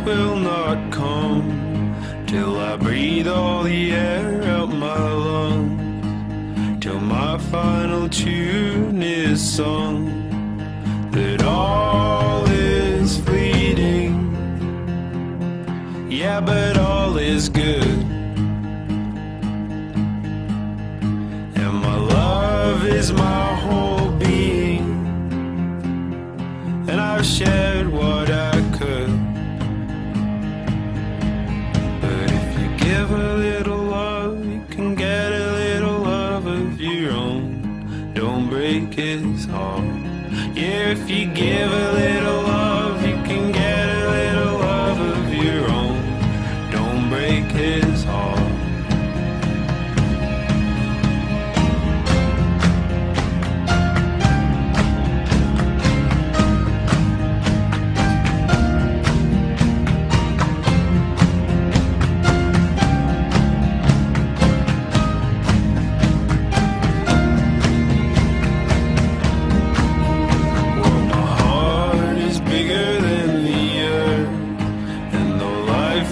Will not come till I breathe all the air out my lungs, till my final tune is sung, that all is fleeting, yeah, but all is good. And my love is my whole being, and I've shared what I could. Give a little love, you can get a little love of your own. Don't break his heart. Yeah, if you give a little love, you can get a little love of your own. Don't break his heart.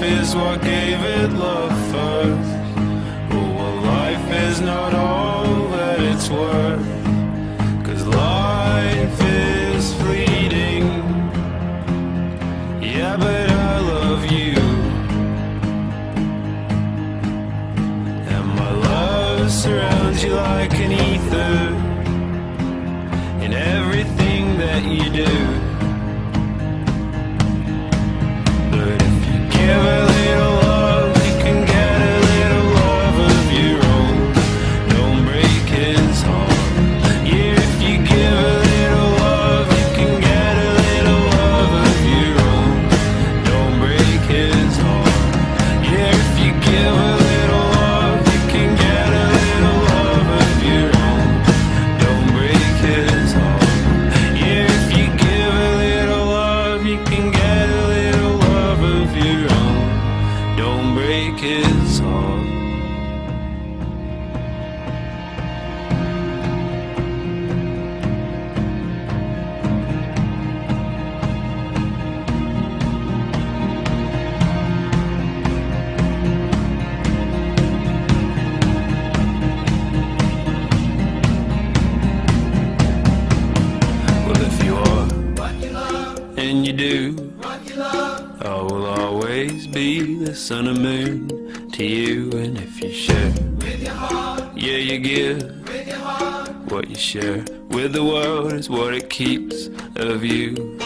Is what gave it love first. Oh, well, life is not all that it's worth, 'cause life is fleeting, yeah, but I love you, and my love surrounds you like an ether in everything that you do. Give a little love, you can get a little love of your own. Don't break his heart. Yeah, if you give a little love, you can get a little love of your own. Don't break his heart. Yeah, if you give a little love, you can get a little love of your own. Don't break his heart. Yeah, if you give a little love, you can get a little love of your own. Don't break his heart. Well, if you are what you love, and you do what you love, I will always be the sun and moon to you. And if you share with your heart, yeah, you give with your heart. What you share with the world is what it keeps of you.